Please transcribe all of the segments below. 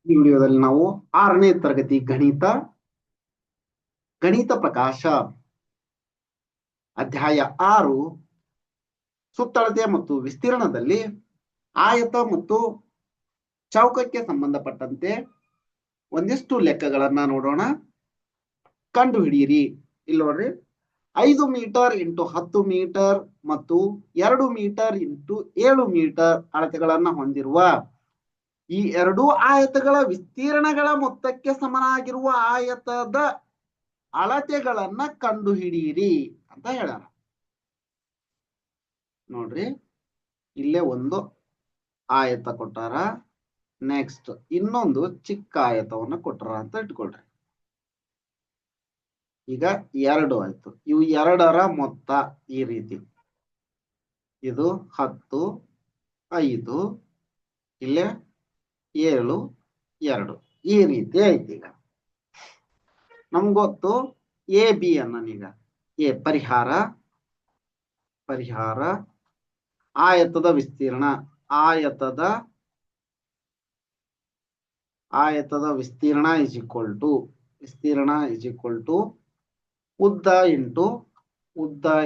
ಈ ವಿಡಿಯೋದಲ್ಲಿ ನಾವು 6ನೇ ತರಗತಿ ಗಣಿತ ಪ್ರಕಾಶ ಅಧ್ಯಾಯ 6 ಸುತ್ತಳತೆ ಮತ್ತು ವಿಸ್ತೀರ್ಣದಲ್ಲಿ ಆಯತ ಮತ್ತು ಚೌಕಕ್ಕೆ ಸಂಬಂಧಪಟ್ಟಂತೆ ಒಂದಿಷ್ಟು ಲೆಕ್ಕಗಳನ್ನ ನೋಡೋಣ. ಕಂಡು ಹಿಡಿಯಿರಿ. ಇಲ್ಲಿ ನೋಡ್ರಿ, 5 ಮೀಟರ್ ಇಂಟು 10 ಮೀಟರ್ ಮತ್ತು 2 ಮೀಟರ್ ಇಂಟು 7 ಮೀಟರ್ ಅಳತೆಗಳನ್ನ ಹೊಂದಿರುವ ಈ ಎರಡೂ ಆಯತಗಳ ವಿಸ್ತೀರ್ಣಗಳ ಮೊತ್ತಕ್ಕೆ ಸಮನಾಗಿರುವ ಆಯತದ ಅಳತೆಗಳನ್ನ ಕಂಡು ಹಿಡಿಯಿರಿ ಅಂತ ಹೇಳ್ಯಾರ. ನೋಡ್ರಿ, ಇಲ್ಲೇ ಒಂದು ಆಯತ ಕೊಟ್ಟಾರ, ನೆಕ್ಸ್ಟ್ ಇನ್ನೊಂದು ಚಿಕ್ಕ ಆಯತವನ್ನ ಕೊಟ್ಟಾರ ಅಂತ ಇಟ್ಕೊಳ್ರಿ. ಈಗ 2 ಆಯ್ತು. ಇವು ಎರಡರ ಮೊತ್ತ ಈ ರೀತಿ, ಇದು 10, 5, ಇಲ್ಲೇ 7, 2 ಈ ರೀತಿ ಐತಿ. ಈಗ ನಮ್ಗೊತ್ತು ಎ ಬಿ ಅನ್ನೀಗ. ಎ ಪರಿಹಾರ ಆಯತದ ವಿಸ್ತೀರ್ಣ, ಆಯತದ ವಿಸ್ತೀರ್ಣ ಇಸ್ ಈಕ್ವಲ್ ಟು ಉದ್ದ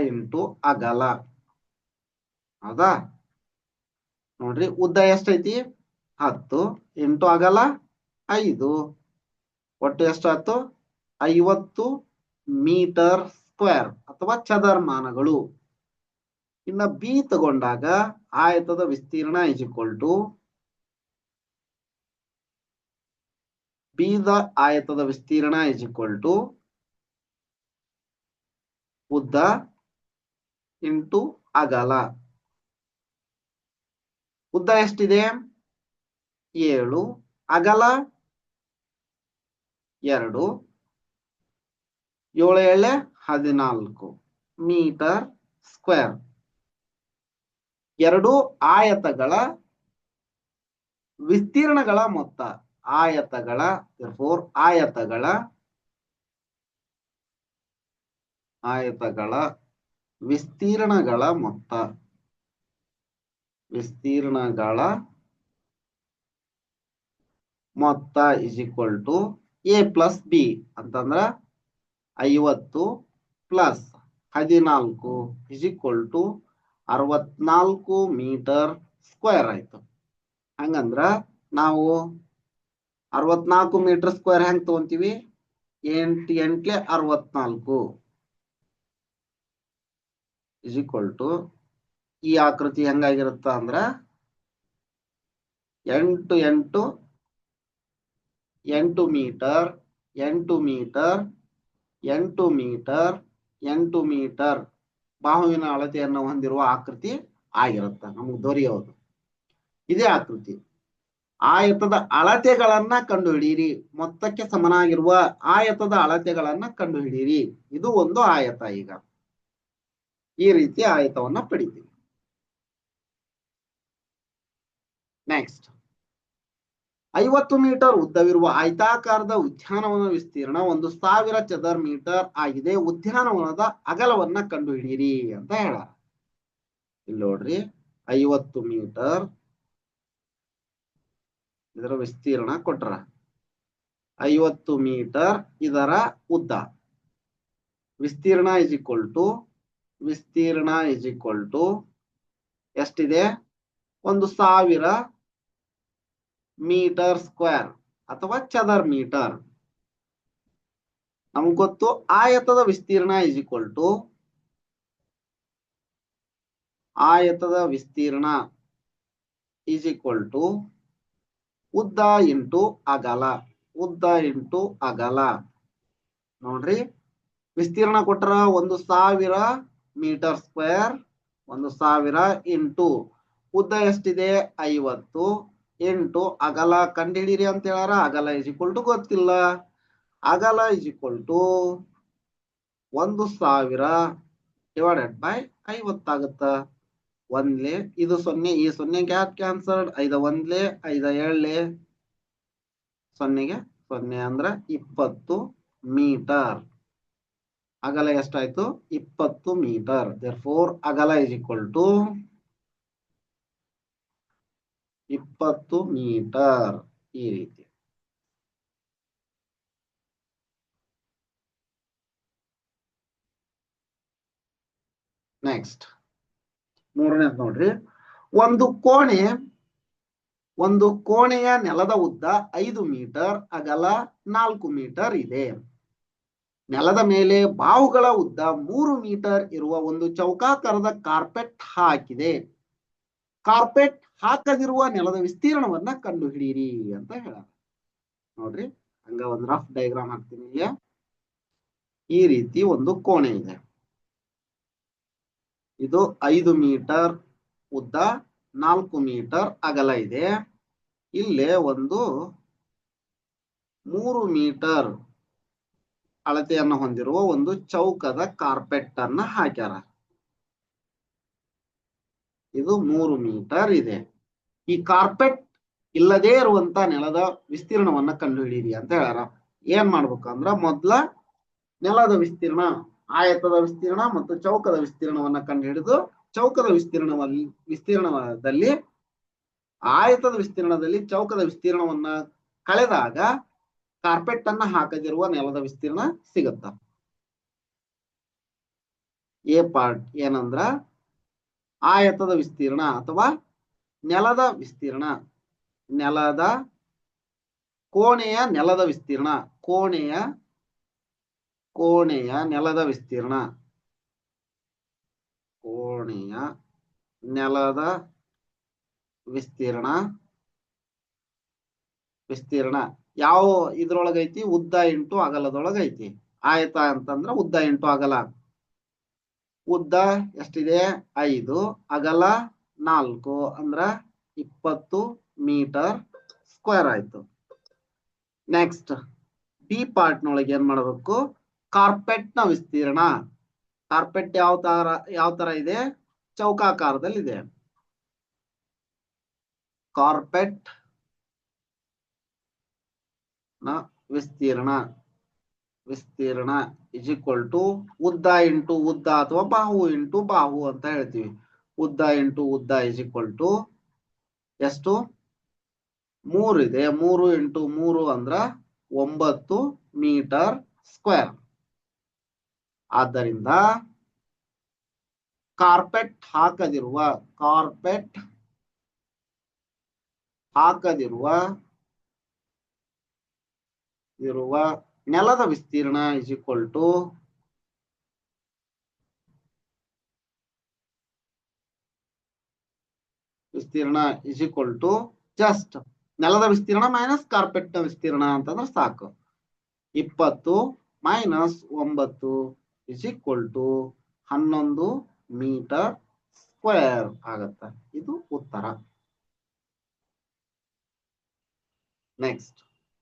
ಇಂಟು ಅಗಲ. ಹೌದಾ? ನೋಡ್ರಿ, ಉದ್ದ ಎಷ್ಟೈತಿ? 10 ಇಂಟು ಅಗಲ 5, ಒಟ್ಟು ಎಷ್ಟಾಯ್ತು? 50 ಮೀಟರ್ ಸ್ಕ್ವೇರ್ ಅಥವಾ ಚದರ್ಮಾನಗಳು. ಇನ್ನ ಬಿ ತಗೊಂಡಾಗ ಆಯತದ ವಿಸ್ತೀರ್ಣ ಇಸ್ ಈಕ್ವಲ್ ಟು ಆಯತದ ವಿಸ್ತೀರ್ಣ ಇಸ್ ಈಕ್ವಲ್ ಟು ಉದ್ದ ಇಂಟು ಅಗಲ. ಉದ್ದ ಎಷ್ಟಿದೆ? 7, ಅಗಲ 2, 7 7 14 ಮೀಟರ್ ಸ್ಕ್ವೇರ್. ಎರಡು ಆಯತಗಳ ವಿಸ್ತೀರ್ಣಗಳ ಮೊತ್ತ, ಆಯತಗಳ ವಿಸ್ತೀರ್ಣಗಳ ಮೊತ್ತ is equal to A plus B ಅಂತಂದ್ರ 50 plus 14 is equal to 64 metre square ಆಯ್ತು. ಹಂಗಂದ್ರ ನಾವು 64 ಮೀಟರ್ ಸ್ಕ್ವೇರ್ ಹೆಂಗ್ ತಗೊಂತೀವಿ? 8 8 64 ಇಸ್ ಈಕ್ವಲ್ ಟು, ಈ ಆಕೃತಿ ಹೆಂಗಾಗಿರುತ್ತ ಅಂದ್ರ 8 8 8 ಮೀಟರ್ 8 ಮೀಟರ್ 8 ಮೀಟರ್ 8 ಮೀಟರ್ ಬಾಹುವಿನ ಅಳತೆಯನ್ನು ಹೊಂದಿರುವ ಆಕೃತಿ ಆಗಿರುತ್ತ ನಮಗೆ ದೊರೆಯೋದು. ಇದೇ ಆಕೃತಿ. ಆಯತದ ಅಳತೆಗಳನ್ನ ಕಂಡು ಹಿಡಿಯಿರಿ. ಮೊತ್ತಕ್ಕೆ ಸಮನಾಗಿರುವ ಆಯತದ ಅಳತೆಗಳನ್ನ ಕಂಡು ಹಿಡಿಯಿರಿ. ಇದು ಒಂದು ಆಯತ. ಈಗ ಈ ರೀತಿ ಆಯತವನ್ನ ಪಡಿತೀವಿ. ನೆಕ್ಸ್ಟ್, 50 ಮೀಟರ್ ಉದ್ದವಿರುವ ಆಯತಾಕಾರದ ಉದ್ಯಾನವನ ವಿಸ್ತೀರ್ಣ 1000 ಚದರ್ ಮೀಟರ್ ಆಗಿದೆ. ಉದ್ಯಾನವನದ ಅಗಲವನ್ನ ಕಂಡು ಹಿಡಿಯಿರಿ ಅಂತ ಹೇಳ. ಇಲ್ಲಿ ನೋಡ್ರಿ, 50 ಮೀಟರ್ ಇದರ ವಿಸ್ತೀರ್ಣ ಕೊಟ್ರ, 50 ಮೀಟರ್ ಇದರ ಉದ್ದ. ವಿಸ್ತೀರ್ಣ ಇಸ್ ಈಕ್ವಲ್ ಟು ಎಷ್ಟಿದೆ? 1000 ಮೀಟರ್ ಸ್ಕ್ವೇರ್ ಅಥವಾ ಚದರ್ ಮೀಟರ್. ನಮ್ಗೆ ಗೊತ್ತು ಆಯತದ ವಿಸ್ತೀರ್ಣ ಇಸ್ ಈಕ್ವಲ್ ಟು ಉದ್ದ ಇಂಟು ಅಗಲ. ನೋಡ್ರಿ, ವಿಸ್ತೀರ್ಣ ಕೊಟ್ರ 1000 ಮೀಟರ್ ಸ್ಕ್ವೇರ್, 1000 ಇಂಟು ಉದ್ದ ಎಷ್ಟಿದೆ? 50 ಇಂಟು ಅಗಲ ಕಂಡುಹಿಡಿಯಿರಿ ಅಂತ ಹೇಳ್ಯಾರ. ಅಗಲ ಇಸ್ ಈಕ್ವಲ್ ಟು ಗೊತ್ತಿಲ್ಲ. ಅಗಲ is equal to 1000 divided by 50 ಆಗುತ್ತ. ಒಂದ್ಲೆ ಇದು 0, ಈ 0 ಕ್ಯಾನ್ಸಲ್ಡ್, 5 1 5 7 0 0 ಅಂದ್ರ 20 ಮೀಟರ್. ಅಗಲ ಎಷ್ಟಾಯ್ತು? 20 ಮೀಟರ್. ದೇರ್ಫೋರ್ ಅಗಲ ಇಸ್ ಈಕ್ವಲ್ ಟು 20 ಮೀಟರ್. ಈ ರೀತಿ ನೆಕ್ಸ್ಟ್ ಮೂರನೇದು ನೋಡ್ರಿ, ಒಂದು ಕೋಣೆಯ ನೆಲದ ಉದ್ದ 5 ಮೀಟರ್, ಅಗಲ 4 ಮೀಟರ್ ಇದೆ. ನೆಲದ ಮೇಲೆ ಬಾಹುಗಳ ಉದ್ದ 3 ಮೀಟರ್ ಇರುವ ಒಂದು ಚೌಕಾಕಾರದ ಕಾರ್ಪೆಟ್ ಹಾಕಿದೆ. ಕಾರ್ಪೆಟ್ ಹಾಕದಿರುವ ನೆಲದ ವಿಸ್ತೀರ್ಣವನ್ನ ಕಂಡುಹಿಡಿಯಿರಿ ಅಂತ ಹೇಳ. ನೋಡ್ರಿ, ಹಂಗ ಒಂದು ರಫ್ ಡಯಾಗ್ರಾಮ್ ಹಾಕ್ತೀನಿ ಇಲ್ಲಿ. ಈ ರೀತಿ ಒಂದು ಕೋಣೆ ಇದೆ. ಇದು 5 ಮೀಟರ್ ಉದ್ದ, 4 ಮೀಟರ್ ಅಗಲ ಇದೆ. ಇಲ್ಲೇ ಒಂದು 3 ಮೀಟರ್ ಅಳತೆಯನ್ನು ಹೊಂದಿರುವ ಒಂದು ಚೌಕದ ಕಾರ್ಪೆಟ್ ಅನ್ನ ಹಾಕ್ಯಾರ. ಇದು 3 ಮೀಟರ್ ಇದೆ. ಈ ಕಾರ್ಪೆಟ್ ಇಲ್ಲದೇ ಇರುವಂತ ನೆಲದ ವಿಸ್ತೀರ್ಣವನ್ನ ಕಂಡುಹಿಡಿಯಿರಿ ಅಂತ ಹೇಳ್ಯಾರ. ಏನ್ ಮಾಡ್ಬೇಕಂದ್ರ ಮೊದ್ಲ ನೆಲದ ವಿಸ್ತೀರ್ಣ, ಆಯತದ ವಿಸ್ತೀರ್ಣ ಮತ್ತು ಚೌಕದ ವಿಸ್ತೀರ್ಣವನ್ನ ಕಂಡುಹಿಡಿದು, ಚೌಕದ ವಿಸ್ತೀರ್ಣದಲ್ಲಿ ಆಯತದ ವಿಸ್ತೀರ್ಣದಲ್ಲಿ ಚೌಕದ ವಿಸ್ತೀರ್ಣವನ್ನ ಕಳೆದಾಗ ಕಾರ್ಪೆಟ್ ಅನ್ನ ಹಾಕದಿರುವ ನೆಲದ ವಿಸ್ತೀರ್ಣ ಸಿಗುತ್ತ. ಎ ಪಾರ್ಟ್ ಏನಂದ್ರ ಆಯತದ ವಿಸ್ತೀರ್ಣ ಅಥವಾ ನೆಲದ ವಿಸ್ತೀರ್ಣ, ಕೋಣೆಯ ನೆಲದ ವಿಸ್ತೀರ್ಣ, ಕೋಣೆಯ ನೆಲದ ವಿಸ್ತೀರ್ಣ, ಕೋಣೆಯ ನೆಲದ ವಿಸ್ತೀರ್ಣ ಯಾವ ಇದ್ರೊಳಗೈತಿ? ಉದ್ದ ಇಂಟು ಅಗಲದೊಳಗೈತಿ. ಆಯತ ಅಂತಂದ್ರ ಉದ್ದ ಇಂಟು ಅಗಲ. ಉದ್ದ ಎಷ್ಟಿದೆ? 5, ಅಗಲ 4 ಅಂದ್ರ 20 ಮೀಟರ್ ಸ್ಕ್ವೇರ್ ಆಯ್ತು. ನೆಕ್ಸ್ಟ್ ಬಿ ಪಾರ್ಟ್ ನೊಳಗೆ ಏನ್ ಮಾಡಬೇಕು? ಕಾರ್ಪೆಟ್ ನ ವಿಸ್ತೀರ್ಣ. ಕಾರ್ಪೆಟ್ ಯಾವ ತರ ಇದೆ? ಚೌಕಾಕಾರದಲ್ಲಿ ಇದೆ. ಕಾರ್ಪೆಟ್ ನ ವಿಸ್ತೀರ್ಣ ಇಸ್ ಈಕ್ವಲ್ ಟು ಉದ್ದ ಇಂಟು ಉದ್ದ ಅಥವಾ ಬಾಹು ಇಂಟು ಬಾಹು ಅಂತ ಹೇಳ್ತೀವಿ. ಉದ್ದ ಇಂಟು ಉದ್ದ ಇಸ್ ಈಕ್ವಲ್ ಟು ಎಷ್ಟು? 3 ಇದೆ. 3 ಇಂಟು 3 ಅಂದ್ರ 9 ಮೀಟರ್ ಸ್ಕ್ವೇರ್. ಆದ್ದರಿಂದ ಕಾರ್ಪೆಟ್ ಹಾಕದಿರುವ ನೆಲದ ವಿಸ್ತೀರ್ಣ ಇಸ್ ಈಕ್ವಲ್ ಟು ಜಸ್ಟ್ ನೆಲದ ವಿಸ್ತೀರ್ಣ ಮೈನಸ್ ಕಾರ್ಪೆಟ್ ನ ವಿಸ್ತೀರ್ಣ ಅಂತಂದ್ರೆ ಸಾಕು. 20 minus 9 is equal to 11 metre square ಆಗತ್ತ. ಇದು ಉತ್ತರ. ನೆಕ್ಸ್ಟ್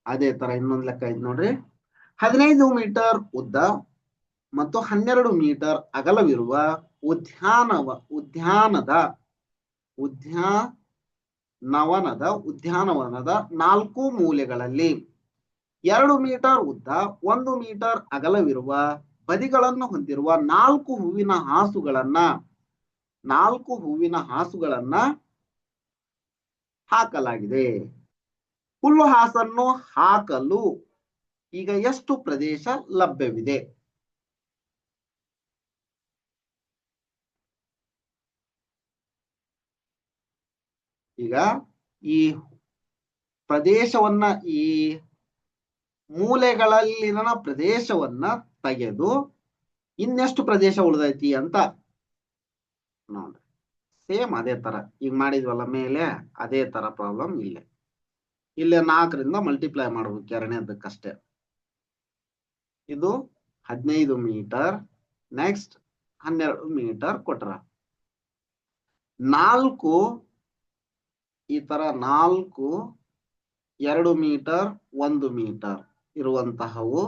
ಅದೇ ತರ ಇನ್ನೊಂದು ಲೆಕ್ಕ ಐತಿ ನೋಡ್ರಿ. 15 ಮೀಟರ್ ಉದ್ದ ಮತ್ತು 12 ಮೀಟರ್ ಅಗಲವಿರುವ ಉದ್ಯಾನವನದ 4 ಮೂಲೆಗಳಲ್ಲಿ 2 ಮೀಟರ್ ಉದ್ದ, 1 ಮೀಟರ್ ಅಗಲವಿರುವ ಬದಿಗಳನ್ನು ಹೊಂದಿರುವ 4 ಹೂವಿನ ಹಾಸುಗಳನ್ನ ಹಾಕಲಾಗಿದೆ. ಹುಲ್ಲು ಹಾಸನ್ನು ಹಾಕಲು ಈಗ ಎಷ್ಟು ಪ್ರದೇಶ ಲಭ್ಯವಿದೆ? ಈಗ ಈ ಪ್ರದೇಶವನ್ನ, ಈ ಮೂಲೆಗಳಲ್ಲಿನ ಪ್ರದೇಶವನ್ನ ತೆಗೆದು ಇನ್ನೆಷ್ಟು ಪ್ರದೇಶ ಉಳಿದೈತಿ ಅಂತ ನೋಡ್ರಿ. ಸೇಮ್ ಅದೇ ತರ ಈಗ ಮಾಡಿದ್ವಲ್ಲ ಮೇಲೆ, ಅದೇ ತರ ಪ್ರಾಬ್ಲಮ್ ಇಲ್ಲೇ 4ರಿಂದ ಮಲ್ಟಿಪ್ಲೈ ಮಾಡ್ಬೇಕು ಎರಡನೇದಕ್ಕಷ್ಟೇ. ಇದು 15 ಮೀಟರ್, ನೆಕ್ಸ್ಟ್ 12 ಮೀಟರ್ ಕೊಟ್ರ. 4 ಈ ತರ 4, 2 ಮೀಟರ್ 1 ಮೀಟರ್ ಇರುವಂತಹವು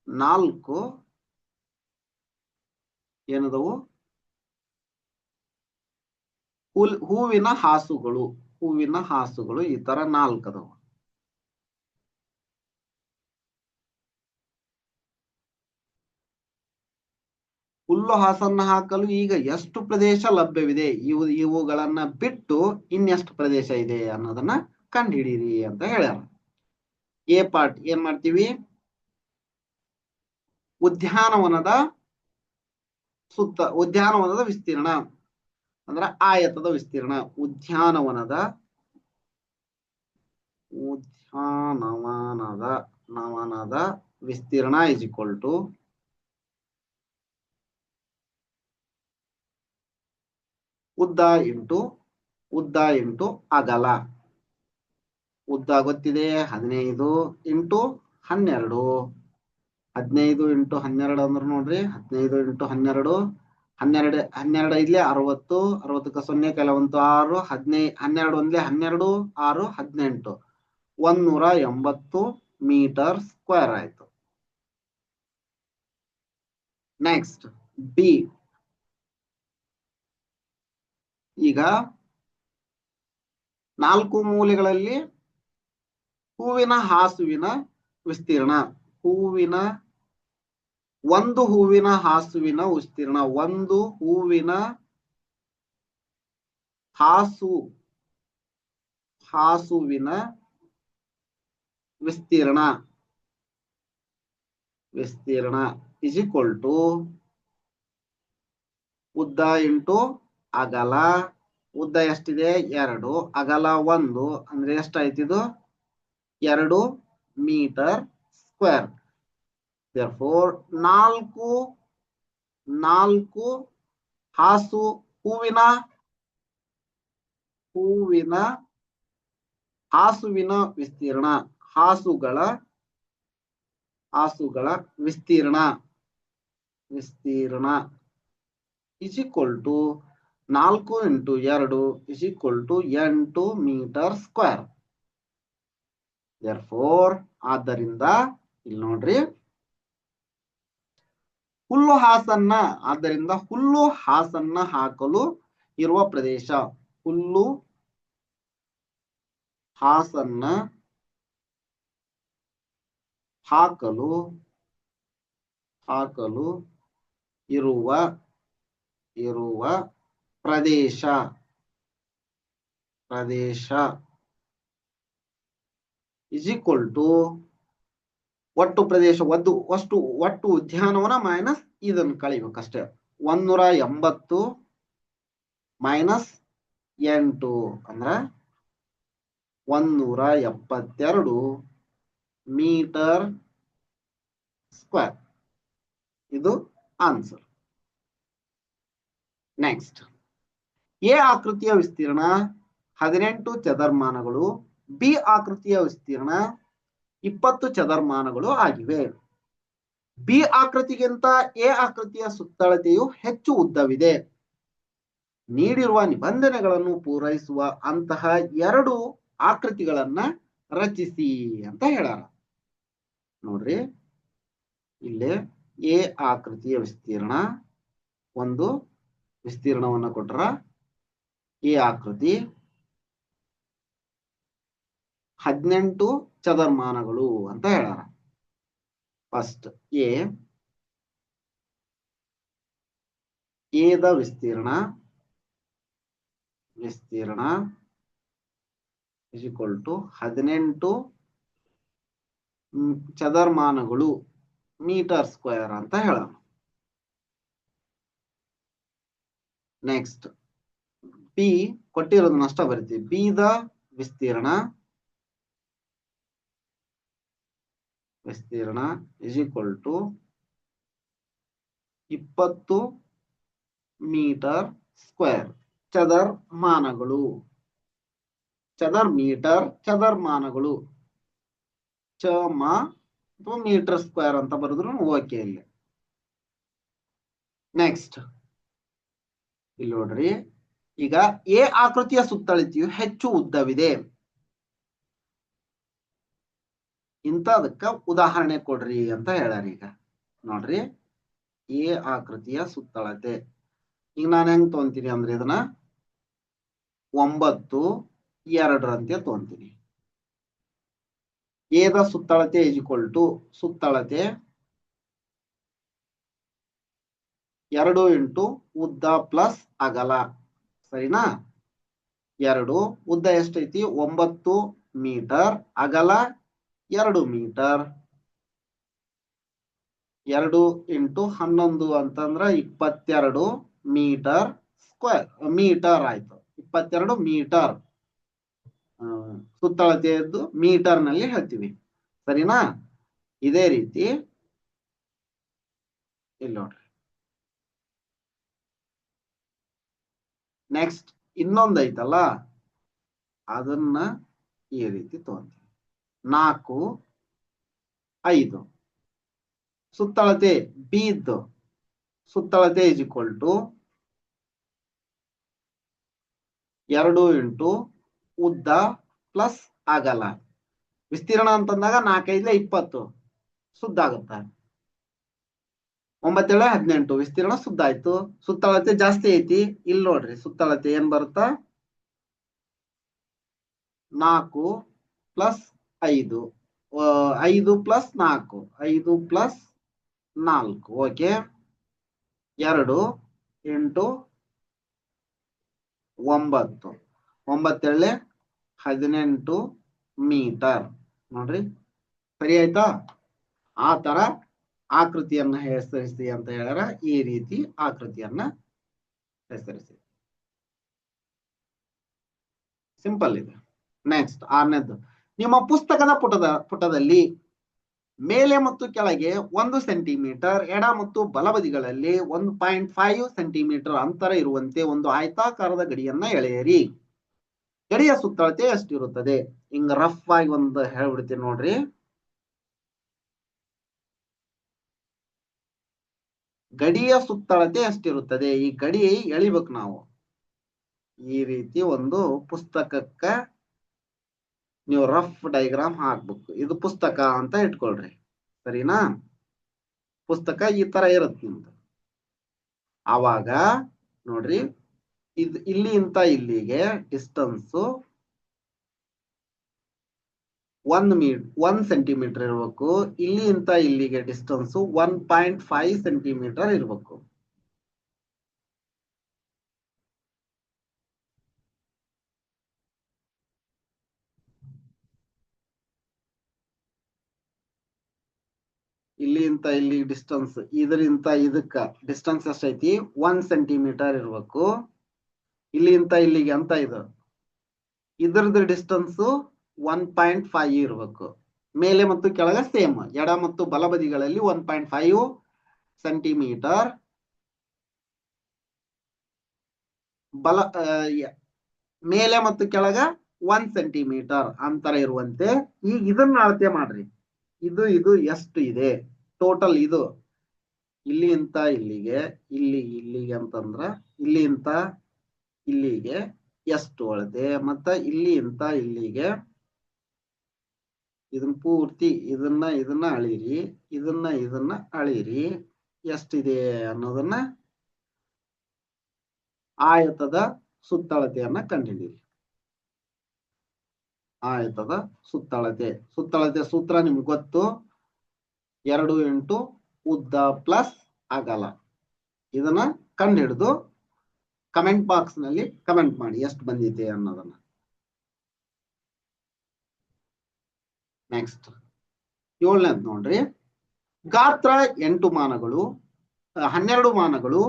4 ಏನದವು? ಹೂವಿನ ಹಾಸುಗಳು ಈ ತರ 4 ಅದಾವು. ಹುಲ್ಲು ಹಾಸನ್ನ ಹಾಕಲು ಈಗ ಎಷ್ಟು ಪ್ರದೇಶ ಲಭ್ಯವಿದೆ, ಇವುಗಳನ್ನ ಬಿಟ್ಟು ಇನ್ನೆಷ್ಟು ಪ್ರದೇಶ ಇದೆ ಅನ್ನೋದನ್ನ ಕಂಡುಹಿಡೀರಿ ಅಂತ ಹೇಳ್ಯಾರ. ಎ ಪಾರ್ಟ್ ಏನ್ ಮಾಡ್ತೀವಿ? ಉದ್ಯಾನವನದ ಸುತ್ತ ಉದ್ಯಾನವನದ ವಿಸ್ತೀರ್ಣ ಅಂದ್ರೆ ಆಯತದ ವಿಸ್ತೀರ್ಣ. ಉದ್ಯಾನವನದ ವಿಸ್ತೀರ್ಣ ಇಸ್ ಈಕ್ವಲ್ ಟು ಉದ್ದ ಇಂಟು ಅಗಲ. ಉದ್ದ ಗೊತ್ತಿದೆ 15 ಇಂಟು 12. 15 ಇಂಟು 12 ಅಂದ್ರೆ ನೋಡ್ರಿ 15 ಇಂಟು 12 12 ಇಲ್ಲೇ 60. 60ಕ್ಕೆ 0 ಕೆಲವಂತು 6. 12 ಒಂದ್ಲೆ 12 6 18 180 ಮೀಟರ್ ಸ್ಕ್ವೇರ್ ಆಯ್ತು. Next B. ಈಗ 4 ಮೂಲೆಗಳಲ್ಲಿ ಹೂವಿನ ಹಾಸುವಿನ ವಿಸ್ತೀರ್ಣ. ಒಂದು ಹೂವಿನ ಹಾಸುವಿನ ವಿಸ್ತೀರ್ಣ. ಒಂದು ಹೂವಿನ ಹಾಸುವಿನ ವಿಸ್ತೀರ್ಣ ಇಸ್ ಈಕ್ವಲ್ ಟು ಉದ್ದ ಇಂಟು ಅಗಲ. ಉದ್ದ ಎಷ್ಟಿದೆ 2, ಅಗಲ 1 ಅಂದ್ರೆ ಎಷ್ಟಾಯ್ತು ಇದು 2 ಮೀಟರ್ ಸ್ಕ್ವೇರ್. therefore 4 ಹೂವಿನ ಹಾಸುವಿನ ವಿಸ್ತೀರ್ಣ. ಹಾಸುಗಳ ವಿಸ್ತೀರ್ಣ is equal to 4 into 2 is equal to 8 metre square. therefore ಆದ್ದರಿಂದ ಇಲ್ಲಿ ನೋಡ್ರಿ ಹುಲ್ಲು ಹಾಸನ್ನ ಹಾಕಲು ಇರುವ ಪ್ರದೇಶ. ಹುಲ್ಲು ಹಾಸನ್ನ ಹಾಕಲು ಇರುವ ಪ್ರದೇಶ ಇಸ್ ಈಕ್ವಲ್ ಟು ಒಟ್ಟು ಪ್ರದೇಶ ಒಟ್ಟು ಉದ್ಯಾನವನ ಮೈನಸ್ ಇದನ್ನು ಕಳಿಬೇಕಷ್ಟೇ. 180 ಮೈನಸ್ 8 ಅಂದ್ರ 172 ಮೀಟರ್ ಸ್ಕ್ವೇರ್. ಇದು ಆನ್ಸರ್. ನೆಕ್ಸ್ಟ್ ಎ ಆಕೃತಿಯ ವಿಸ್ತೀರ್ಣ 18 ಚದರ್ಮಾನಗಳು. ಬಿ ಆಕೃತಿಯ ವಿಸ್ತೀರ್ಣ 20 ಚದರ್ಮಾನಗಳು ಆಗಿವೆ. ಬಿ ಆಕೃತಿಗಿಂತ ಎ ಆಕೃತಿಯ ಸುತ್ತಳತೆಯು ಹೆಚ್ಚು ಉದ್ದವಿದೆ. ನೀಡಿರುವ ನಿಬಂಧನೆಗಳನ್ನು ಪೂರೈಸುವ ಅಂತಹ 2 ಆಕೃತಿಗಳನ್ನ ರಚಿಸಿ ಅಂತ ಹೇಳಾರ. ನೋಡ್ರಿ ಇಲ್ಲಿ ಎ ಆಕೃತಿಯ ವಿಸ್ತೀರ್ಣ ಒಂದು ವಿಸ್ತೀರ್ಣವನ್ನು ಕೊಟ್ರ. ಎ ಆಕೃತಿ 18 ಚದರ್ಮಾನಗಳು ಅಂತ ಹೇಳಾರ. ಫಸ್ಟ್ ಎದ ವಿಸ್ತೀರ್ಣ ಇಸ್ ಈಕ್ವಲ್ ಟು 18 ಚದರ್ಮಾನಗಳು ಮೀಟರ್ ಸ್ಕ್ವೇರ್ ಅಂತ ಹೇಳೋಣ. ನೆಕ್ಸ್ಟ್ ಬಿ ಕೊಟ್ಟಿರೋದನ್ನ ಅಷ್ಟ ಬರಿತೀವಿ. ಬಿ ದ ವಿಸ್ತೀರ್ಣ is equal to 20 metre square. ಚದರ್ಮಾನಗಳು ಚದರ್ಮಾನಗಳು ಅಥವಾ ಮೀಟರ್ ಸ್ಕ್ವೇರ್ ಅಂತ ಬರೆದ್ರು ಓಕೆ. ಇಲ್ಲಿ ನೆಕ್ಸ್ಟ್ ಇಲ್ಲಿ ನೋಡ್ರಿ, ಈಗ ಎ ಆಕೃತಿಯ ಸುತ್ತಳತೆಯು ಹೆಚ್ಚು ಉದ್ದವಿದೆ. ಇಂಥದಕ್ಕ ಉದಾಹರಣೆ ಕೊಡ್ರಿ ಅಂತ ಹೇಳ್ಯಾರ. ಈಗ ನೋಡ್ರಿ ಎ ಆಕೃತಿಯ ಸುತ್ತಳತೆ ಈಗ ನಾನು ಹೆಂಗ್ ತಗೊಂತೀನಿ ಅಂದ್ರೆ ಇದನ್ನ 9 2 ಅಂತ ತಗೊಂತೀನಿ. ಎದ ಸುತ್ತಳತೆ ಇಸ್ ಈಕ್ವಲ್ ಟು ಸುತ್ತಳತೆ 2 ಇಂಟು ಉದ್ದ ಪ್ಲಸ್ ಅಗಲ. ಸರಿನಾ? 2 ಉದ್ದ ಎಷ್ಟೈತಿ 9 ಮೀಟರ್, ಅಗಲ 2 ಮೀಟರ್. 2 ಇಂಟು 11 ಅಂತಂದ್ರ 22 ಮೀಟರ್ ಸ್ಕ್ವೇರ್ ಮೀಟರ್ ಆಯ್ತು. 22 ಮೀಟರ್ ಸುತ್ತಳತೆಯದ್ದು ಮೀಟರ್ ನಲ್ಲಿ ಹೇಳ್ತೀವಿ, ಸರಿನಾ? ಇದೇ ರೀತಿ ಇಲ್ಲಿ ನೋಡ್ರಿ, ನೆಕ್ಸ್ಟ್ ಇನ್ನೊಂದು ಐತಲ್ಲ, ಅದನ್ನ ಈ ರೀತಿ ತಗೊಂತೀವಿ. 4 5 ಸುತ್ತಳತೆ ಬಿ ಇದ್ದು ಸುತ್ತಳತೆ ಇಸ್ ಈಕ್ವಲ್ ಟು 2 ಇಂಟು ಉದ್ದ ಪ್ಲಸ್ ಅಗಲ. ವಿಸ್ತೀರ್ಣ ಅಂತಂದಾಗ 4 5 20 ಸುದ್ದ ಆಗುತ್ತ. 9 7 18 ವಿಸ್ತೀರ್ಣ ಸುದ್ದ ಆಯ್ತು. ಸುತ್ತಳತೆ ಜಾಸ್ತಿ ಐತಿ. ಇಲ್ಲಿ ನೋಡ್ರಿ ಸುತ್ತಳತೆ ಏನ್ ಬರುತ್ತಾ, 4 plus 5 5 plus 4 5 plus 4 okay. 2 into 9 9 18 metre. ನೋಡ್ರಿ ಸರಿ ಆಯ್ತಾ? ಆ ತರ ಆಕೃತಿಯನ್ನ ಹೆಸರಿಸಿ ಅಂತ ಹೇಳ್ಯಾರ. ಈ ರೀತಿ ಆಕೃತಿಯನ್ನ ಹೆಸರಿಸಿ. ಸಿಂಪಲ್ ಇದೆ. ನೆಕ್ಸ್ಟ್ 6ನೇದು, ನಿಮ್ಮ ಪುಸ್ತಕದ ಪುಟದಲ್ಲಿ ಮೇಲೆ ಮತ್ತು ಕೆಳಗೆ 1 ಸೆಂಟಿಮೀಟರ್ ಎಡ ಮತ್ತು ಬಲಬದಿಗಳಲ್ಲಿ 1.5 ಸೆಂಟಿಮೀಟರ್ ಅಂತರ ಇರುವಂತೆ ಒಂದು ಆಯತಾಕಾರದ ಗಡಿಯನ್ನ ಎಳೆಯಿರಿ. ಗಡಿಯ ಸುತ್ತಳತೆ ಎಷ್ಟಿರುತ್ತದೆ? ಹಿಂಗ ರಫ್ ಆಗಿ ಒಂದು ಹೇಳ್ಬಿಡ್ತೀನಿ ನೋಡ್ರಿ. ಗಡಿಯ ಸುತ್ತಳತೆ ಎಷ್ಟಿರುತ್ತದೆ? ಈ ಗಡಿ ಎಳಿಬೇಕು ನಾವು. ಈ ರೀತಿ ಒಂದು ಪುಸ್ತಕಕ್ಕ ನೀವು ರಫ್ ಡೈಗ್ರಾಮ್ ಹಾಕ್ಬೇಕು. ಇದು ಪುಸ್ತಕ ಅಂತ ಇಟ್ಕೊಳ್ರಿ, ಸರಿನಾ? ಪುಸ್ತಕ ಈ ತರ ಇರುತ್ತೆ ನಿಮ್ದು. ಆವಾಗ ನೋಡ್ರಿ, ಇದು ಇಲ್ಲಿಂದ ಇಲ್ಲಿಗೆ ಡಿಸ್ಟನ್ಸ್ 1 ಸೆಂಟಿಮೀಟರ್ ಇರಬೇಕು. ಇಲ್ಲಿಂದ ಇಲ್ಲಿಗೆ ಡಿಸ್ಟನ್ಸ್ 1.5 ಸೆಂಟಿಮೀಟರ್ ಇರಬೇಕು. ಇಲ್ಲಿಂದ ಇಲ್ಲಿ ಡಿಸ್ಟನ್ಸ್, ಇದರಿಂದ ಇದಕ್ಕ ಡಿಸ್ಟನ್ಸ್ ಎಷ್ಟೈತಿ? 1 ಸೆಂಟಿಮೀಟರ್ ಇರ್ಬೇಕು. ಇಲ್ಲಿಂದ ಇಲ್ಲಿಗೆ ಅಂತ ಇದು ಇದ್ರದ್ದು ಡಿಸ್ಟನ್ಸ್ 1.5 ಇರ್ಬೇಕು. ಮೇಲೆ ಮತ್ತು ಕೆಳಗೆ ಸೇಮ್, ಎಡ ಮತ್ತು ಬಲಬದಿಗಳಲ್ಲಿ 1.5 ಸೆಂಟಿಮೀಟರ್ ಬಲ ಮೇಲೆ ಮತ್ತು ಕೆಳಗ 1 ಸೆಂಟಿಮೀಟರ್ ಅಂತರ ಇರುವಂತೆ ಈಗ ಇದನ್ನ ಅಳತೆ ಮಾಡ್ರಿ. ಇದು ಎಷ್ಟು ಇದೆ ಟೋಟಲ್? ಇದು ಇಲ್ಲಿಂದ ಇಲ್ಲಿಗೆ ಇಲ್ಲಿಗೆ ಅಂತಂದ್ರ ಇಲ್ಲಿಂದ ಇಲ್ಲಿಗೆ ಎಷ್ಟು ಅಳತೆ, ಮತ್ತ ಇಲ್ಲಿಂದ ಇಲ್ಲಿಗೆ ಇದನ್ನ ಪೂರ್ತಿ ಇದನ್ನ ಅಳಿರಿ, ಇದನ್ನ ಅಳಿರಿ. ಎಷ್ಟಿದೆ ಅನ್ನೋದನ್ನ ಆಯತದ ಸುತ್ತಳತೆಯನ್ನ ಕಂಡುಹಿಡಿಯಿರಿ. ಆಯತದ ಸುತ್ತಳತೆ ಸೂತ್ರ ನಿಮ್ಗೆ ಗೊತ್ತು. 2 ಇಂಟು ಉದ್ದ ಪ್ಲಸ್ ಅಗಲ. ಇದನ್ನ ಕಂಡುಹಿಡಿದು ಕಮೆಂಟ್ ಬಾಕ್ಸ್ ನಲ್ಲಿ ಕಮೆಂಟ್ ಮಾಡಿ ಎಷ್ಟು ಬಂದಿದೆ ಅನ್ನೋದನ್ನ. ನೆಕ್ಸ್ಟ್ 7ನೇದು ನೋಡ್ರಿ, ಗಾತ್ರ 8 ಮಾನಗಳು 12 ಮಾನಗಳು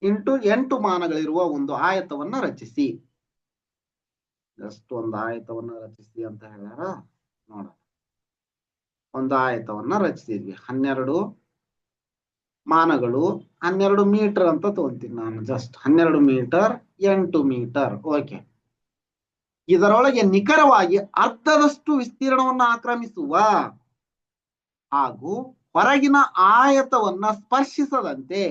ಇಂಟು 8 ಮಾನಗಳಿರುವ ಒಂದು ಆಯತವನ್ನ ರಚಿಸಿ. ಜಸ್ಟ್ ಒಂದು ಆಯತವನ್ನ ರಚಿಸಿ ಅಂತ ಹೇಳ್ಯಾರ. ನೋಡ, ಒಂದು ಆಯತವನ್ನ ರಚಿಸಿದ್ವಿ. 12 ಮಾನಗಳು 12 ಮೀಟರ್ ಅಂತ ತಗೊಂತೀನಿ ನಾನು. Just 12 metre 8 metre okay. ಇದರೊಳಗೆ ನಿಖರವಾಗಿ ಅರ್ಧದಷ್ಟು ವಿಸ್ತೀರ್ಣವನ್ನು ಆಕ್ರಮಿಸುವ ಹಾಗೂ ಹೊರಗಿನ ಆಯತವನ್ನ ಸ್ಪರ್ಶಿಸದಂತೆ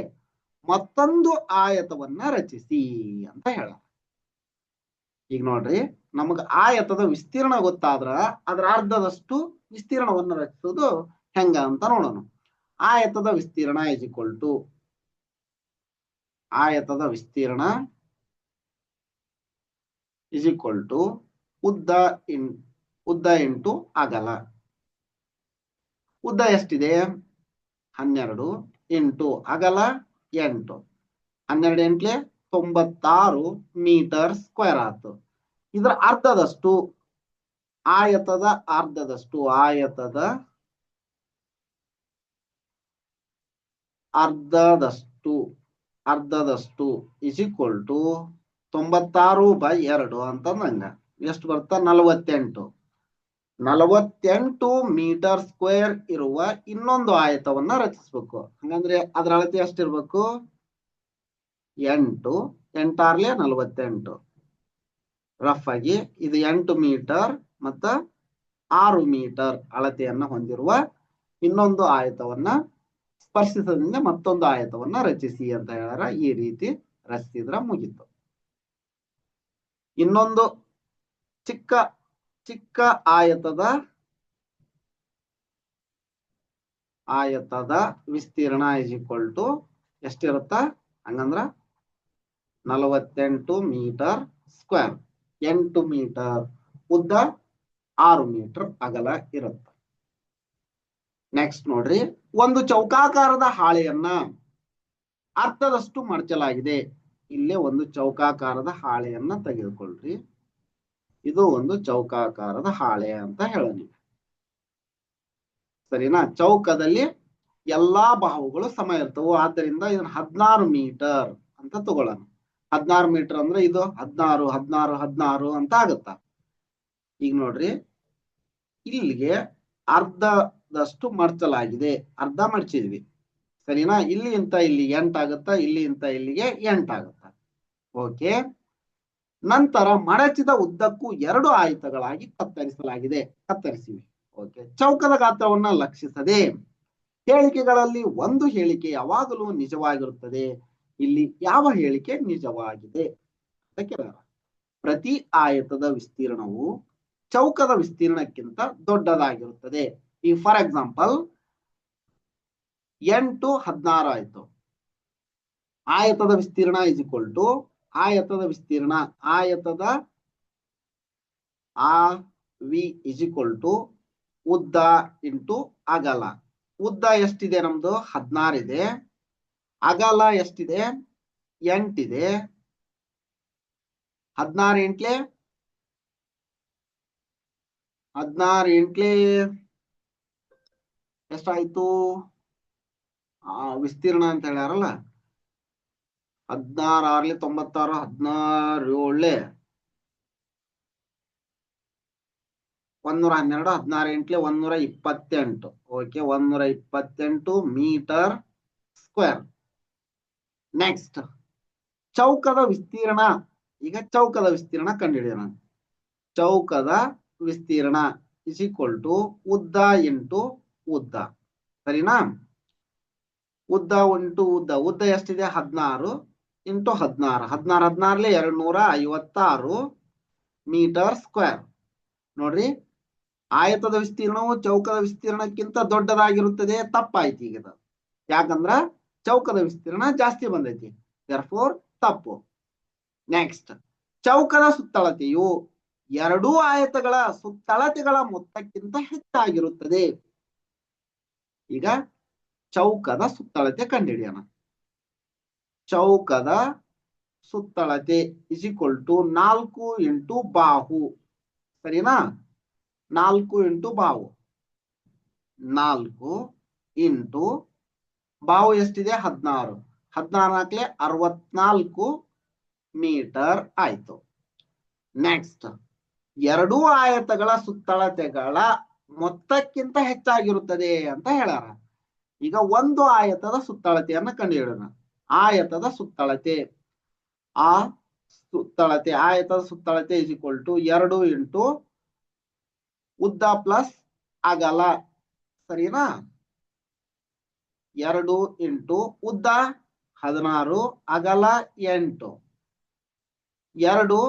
ಮತ್ತೊಂದು ಆಯತವನ್ನ ರಚಿಸಿ ಅಂತ ಹೇಳ. ಈಗ ನೋಡ್ರಿ, ನಮಗ ಆಯತದ ವಿಸ್ತೀರ್ಣ ಗೊತ್ತಾದ್ರ ಅದರ ಅರ್ಧದಷ್ಟು ವಿಸ್ತೀರ್ಣವನ್ನು ರಚಿಸೋದು ಹೆಂಗ ಅಂತ ನೋಡೋಣ. ಆಯತದ ವಿಸ್ತೀರ್ಣ ಇಸ್ ಈಕ್ವಲ್ ಟು ಆಯತದ ವಿಸ್ತೀರ್ಣ ಇಸ್ ಈಕ್ವಲ್ ಟು ಉದ್ದ ಇಂಟು ಅಗಲ. ಉದ್ದ ಎಷ್ಟಿದೆ? 12 ಇಂಟು ಅಗಲ 8. 12 ಎಂಟ್ಲೆ 96 ಮೀಟರ್ ಸ್ಕ್ವೇರ್ ಆಯ್ತು. ಇದರ ಅರ್ಧದಷ್ಟು ಆಯತದ ಅರ್ಧದಷ್ಟು ಅರ್ಧದಷ್ಟು ಇಸ್ ಈಕ್ವಲ್ ಟು 96/2 ಅಂತಂದಂಗ ಎಷ್ಟು ಬರ್ತಾ 48. 48 ಮೀಟರ್ ಸ್ಕ್ವೇರ್ ಇರುವ ಇನ್ನೊಂದು ಆಯತವನ್ನ ರಚಿಸಬೇಕು. ಹಂಗಂದ್ರೆ ಅದ್ರ ಅಳತೆ ಎಷ್ಟಿರ್ಬೇಕು? 8 8 48. ರಫ್ ಆಗಿ ಇದು 8 ಮೀಟರ್ ಮತ್ತ 6 ಮೀಟರ್ ಅಳತೆಯನ್ನ ಹೊಂದಿರುವ ಇನ್ನೊಂದು ಆಯತವನ್ನ ಸ್ಪರ್ಶಿಸದಿಂದ ಮತ್ತೊಂದು ಆಯತವನ್ನ ರಚಿಸಿ ಅಂತ ಹೇಳ್ಯಾರ. ಈ ರೀತಿ ರಚಿಸಿದ್ರ ಮುಗಿತು. ಇನ್ನೊಂದು ಚಿಕ್ಕ ಚಿಕ್ಕ ಆಯತದ ವಿಸ್ತೀರ್ಣ ಇಸ್ ಈಕ್ವಲ್ ಟು ಎಷ್ಟಿರುತ್ತ? ಹಂಗಂದ್ರ 48 ಮೀಟರ್ ಸ್ಕ್ವೇರ್. 8 ಮೀಟರ್ ಉದ್ದ, 6 ಮೀಟರ್ ಅಗಲ ಇರುತ್ತೆ. ನೆಕ್ಸ್ಟ್ ನೋಡ್ರಿ, ಒಂದು ಚೌಕಾಕಾರದ ಹಾಳೆಯನ್ನ ಅರ್ಧದಷ್ಟು ಮಡಚಲಾಗಿದೆ. ಇಲ್ಲೇ ಒಂದು ಚೌಕಾಕಾರದ ಹಾಳೆಯನ್ನ ತೆಗೆದುಕೊಳ್ಳ್ರಿ. ಇದು ಒಂದು ಚೌಕಾಕಾರದ ಹಾಳೆ ಅಂತ ಹೇಳೋಣ. ಸರಿನಾ? ಚೌಕದಲ್ಲಿ ಎಲ್ಲಾ ಬಾಹುಗಳು ಸಮ ಇರ್ತವು. ಆದ್ದರಿಂದ ಇದನ್ನ 16 ಮೀಟರ್ ಅಂತ ತಗೊಳ್ಳೋಣ. 16 ಮೀಟರ್ ಅಂದ್ರೆ ಇದು 16 16 16 ಅಂತ ಆಗತ್ತ. ಈಗ ನೋಡ್ರಿ, ಇಲ್ಲಿಗೆ ಅರ್ಧದಷ್ಟು ಮಡಚಲಾಗಿದೆ. ಅರ್ಧ ಮಡಚಿದ್ವಿ. ಸರಿನಾ? ಇಲ್ಲಿ ಇಂತ ಇಲ್ಲಿ 8 ಆಗುತ್ತಾ, ಇಲ್ಲಿ ಇಂತ ಇಲ್ಲಿಗೆ 8 ಆಗುತ್ತಾ. ಓಕೆ. ನಂತರ ಮಡಚಿದ ಉದ್ದಕ್ಕೂ 2 ಆಯತಗಳಾಗಿ ಕತ್ತರಿಸಲಾಗಿದೆ. ಕತ್ತರಿಸಿವಿ. ಓಕೆ. ಚೌಕದ ಗಾತ್ರವನ್ನ ಲಕ್ಷಿಸದೆ ಹೇಳಿಕೆಗಳಲ್ಲಿ ಒಂದು ಹೇಳಿಕೆ ಯಾವಾಗಲೂ ನಿಜವಾಗಿರುತ್ತದೆ. ಇಲ್ಲಿ ಯಾವ ಹೇಳಿಕೆ ನಿಜವಾಗಿದೆ ಅಂತ ಕೇಳಾರ. ಪ್ರತಿ ಆಯತದ ವಿಸ್ತೀರ್ಣವು ಚೌಕದ ವಿಸ್ತೀರ್ಣಕ್ಕಿಂತ ದೊಡ್ಡದಾಗಿರುತ್ತದೆ. ಈ ಫಾರ್ ಎಕ್ಸಾಂಪಲ್ 8 16 ಆಯ್ತು. ಆಯತದ ವಿಸ್ತೀರ್ಣ ಇಸ್ ಈಕ್ವಲ್ ಟು ಆಯತದ ವಿಸ್ತೀರ್ಣ ಆಯತದ ವಿ ಇಸ್ ಈಕ್ವಲ್ ಟು ಉದ್ದ ಇಂಟು ಅಗಲ. ಉದ್ದ ಎಷ್ಟಿದೆ ನಮ್ದು? 16 ಇದೆ. ಅಗಲ ಎಷ್ಟಿದೆ? 8 ಇದೆ. 16 ಎಂಟ್ಲೆ 16 ಎಂಟ್ಲೆ ಎಷ್ಟಾಯ್ತು? ವಿಸ್ತೀರ್ಣ ಅಂತ ಹೇಳ್ಯಾರಲ್ಲ, 16 6 96, 16 7 112, 16 ಎಂಟ್ಲೆ 128. Okay, 128 metre square. ನೆಕ್ಸ್ಟ್ ಚೌಕದ ವಿಸ್ತೀರ್ಣ. ಈಗ ಚೌಕದ ವಿಸ್ತೀರ್ಣ ಕಂಡುಹಿಡಿಯೋಣ. ಚೌಕದ ವಿಸ್ತೀರ್ಣ ಇಸ್ ಈಕ್ವಲ್ ಟು ಉದ್ದ ಇಂಟು ಉದ್ದ. ಸರಿನಾ? ಉದ್ದ ಇಂಟು ಉದ್ದ. ಉದ್ದ ಎಷ್ಟಿದೆ? 16 ಇಂಟು 16. 16 16 256 metre square. ನೋಡ್ರಿ, ಆಯತದ ವಿಸ್ತೀರ್ಣವು ಚೌಕದ ವಿಸ್ತೀರ್ಣಕ್ಕಿಂತ ದೊಡ್ಡದಾಗಿರುತ್ತದೆ. ತಪ್ಪಾಯ್ತು ಈಗ. ಯಾಕಂದ್ರ ಚೌಕದ ವಿಸ್ತೀರ್ಣ ಜಾಸ್ತಿ ಬಂದೈತಿ. ದೇರ್ಫೋರ್ ತಪ್ಪು. ನೆಕ್ಸ್ಟ್, ಚೌಕದ ಸುತ್ತಳತೆಯು 2 ಆಯತಗಳ ಸುತ್ತಳತೆಗಳ ಮೊತ್ತಕ್ಕಿಂತ ಹೆಚ್ಚಾಗಿರುತ್ತದೆ. ಈಗ ಚೌಕದ ಸುತ್ತಳತೆ ಕಂಡುಹಿಡಿಯೋಣ. ಚೌಕದ ಸುತ್ತಳತೆ ಇಸ್ ಈಕ್ವಲ್ ಟು 4 ಇಂಟು ಬಾಹು. ಸರಿನಾ? 4 ಇಂಟು ಬಾಹು. 4 ಇಂಟು ಬಾಹು ಎಷ್ಟಿದೆ? 16. 16 64 ಮೀಟರ್ ಆಯ್ತು. ನೆಕ್ಸ್ಟ್, 2 ಆಯತಗಳ ಸುತ್ತಳತೆಗಳ ಮೊತ್ತಕ್ಕಿಂತ ಹೆಚ್ಚಾಗಿರುತ್ತದೆ ಅಂತ ಹೇಳ್ಯಾರ. ಈಗ ಒಂದು ಆಯತದ ಸುತ್ತಳತೆಯನ್ನ ಕಂಡುಹಿಡಿಯೋಣ. ಆಯತದ ಸುತ್ತಳತೆ ಆಯತದ ಸುತ್ತಳತೆ ಇಸ್ ಈಕ್ವಲ್ ಟು 2 ಇಂಟು ಉದ್ದ ಪ್ಲಸ್ ಅಗಲ. ಸರಿನಾ? 2 ಇಂಟು ಉದ್ದ 16, ಅಗಲ 8. 2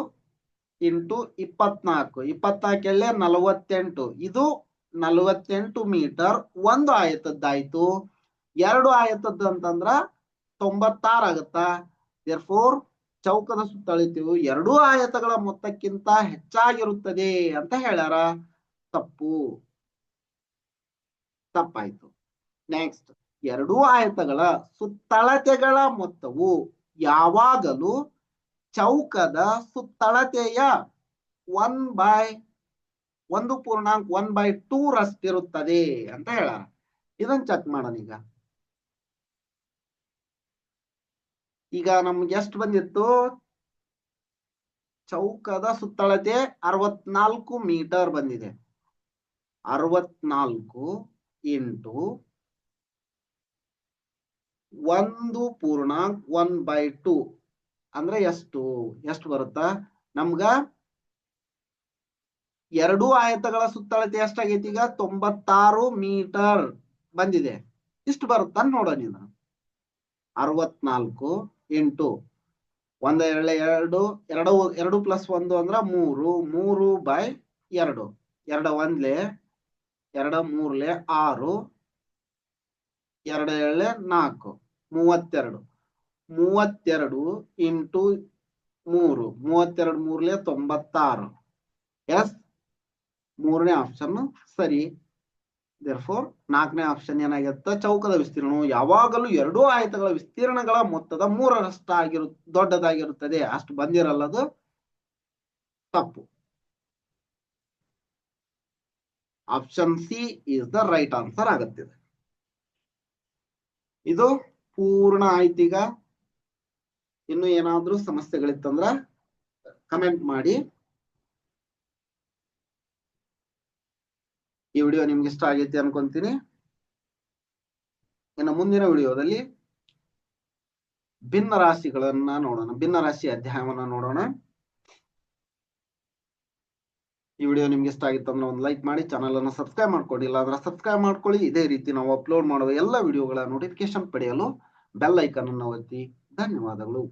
ಇಂಟು 24. 24 48. ಇದು 48 ಮೀಟರ್ ಒಂದು ಆಯತದ್ದಾಯ್ತು. 2 ಆಯತದ್ದು ಅಂತಂದ್ರ 96 ಆಗತ್ತಾ. ದೇರ್ಫೋರ್ ಚೌಕದ ಸುತ್ತಳತೆಯು 2 ಆಯತಗಳ ಮೊತ್ತಕ್ಕಿಂತ ಹೆಚ್ಚಾಗಿರುತ್ತದೆ ಅಂತ ಹೇಳ್ಯಾರ. ತಪ್ಪಾಯ್ತು. ನೆಕ್ಸ್ಟ್, 2 ಆಯತಗಳ ಸುತ್ತಳತೆಗಳ ಮೊತ್ತವು ಯಾವಾಗಲೂ ಚೌಕದ ಸುತ್ತಳತೆಯ 1/1.2 ರಷ್ಟಿರುತ್ತದೆ ಅಂತ ಹೇಳ್ಯಾರ. ಇದನ್ನ ಚೆಕ್ ಮಾಡೋಣ. ಈಗ ಈಗ ನಮ್ಗೆ ಎಷ್ಟು ಬಂದಿತ್ತು? ಚೌಕದ ಸುತ್ತಳತೆ 64 ಮೀಟರ್ ಬಂದಿದೆ. 64 ಇಂಟು 1/2 ಅಂದ್ರೆ ಎಷ್ಟು ಬರುತ್ತಾ ನಮ್ಗ? ಎರಡು ಆಯತಗಳ ಸುತ್ತಳತೆ ಎಷ್ಟಾಗೈತಿ ಈಗ? 96 ಮೀಟರ್ ಬಂದಿದೆ. ಇಷ್ಟು ಬರುತ್ತಾ ನೋಡೋಣ. ಇದು 64 ಇಂಟು 1 2 2 ಪ್ಲಸ್ 1 ಅಂದ್ರ 3 3/2 2 1 2 3 6 2 7 4 32 ಇಂಟು 3 32 3 96. ಎಸ್, ಮೂರನೇ ಆಪ್ಷನ್ ಸರಿ. ದೇರ್ಫೋರ್ ನಾಲ್ಕನೇ ಆಪ್ಷನ್ ಏನಾಗಿರುತ್ತೆ? ಚೌಕದ ವಿಸ್ತೀರ್ಣವು ಯಾವಾಗಲೂ ಎರಡೂ ಆಯತಗಳ ವಿಸ್ತೀರ್ಣಗಳ ಮೊತ್ತದ 3ರಷ್ಟು ದೊಡ್ಡದಾಗಿರುತ್ತದೆ. ಅಷ್ಟು ಬಂದಿರಲ್ಲದು ತಪ್ಪು. Option C is the right answer ಆಗುತ್ತಿದೆ. ಇದು ಪೂರ್ಣ ಆಯ್ತೀಗ. ಇನ್ನು ಏನಾದ್ರೂ ಸಮಸ್ಯೆಗಳಿತ್ತಂದ್ರ ಕಮೆಂಟ್ ಮಾಡಿ. ಈ ವಿಡಿಯೋ ನಿಮ್ಗೆ ಇಷ್ಟ ಆಗೈತಿ ಅನ್ಕೊಂತೀನಿ. ಇನ್ನು ಮುಂದಿನ ವಿಡಿಯೋದಲ್ಲಿ ಭಿನ್ನ ರಾಶಿಗಳನ್ನ ನೋಡೋಣ, ಭಿನ್ನ ರಾಶಿ ಅಧ್ಯಾಯವನ್ನ ನೋಡೋಣ. ಈ ವಿಡಿಯೋ ನಿಮ್ಗೆ ಇಷ್ಟ ಆಗಿತ್ತು ಅಂದ್ರೆ ಒಂದು ಲೈಕ್ ಮಾಡಿ, ಚಾನಲ್ ಅನ್ನು ಸಬ್ಸ್ಕ್ರೈಬ್ ಮಾಡ್ಕೊಂಡಿಲ್ಲ ಅಂದ್ರೆ ಸಬ್ಸ್ಕ್ರೈಬ್ ಮಾಡ್ಕೊಳ್ಳಿ. ಇದೇ ರೀತಿ ನಾವು ಅಪ್ಲೋಡ್ ಮಾಡುವ ಎಲ್ಲ ವಿಡಿಯೋಗಳ ನೋಟಿಫಿಕೇಶನ್ ಪಡೆಯಲು ಬೆಲ್ ಐಕಾನ್ ಅನ್ನು ಒತ್ತಿ. ಧನ್ಯವಾದಗಳು.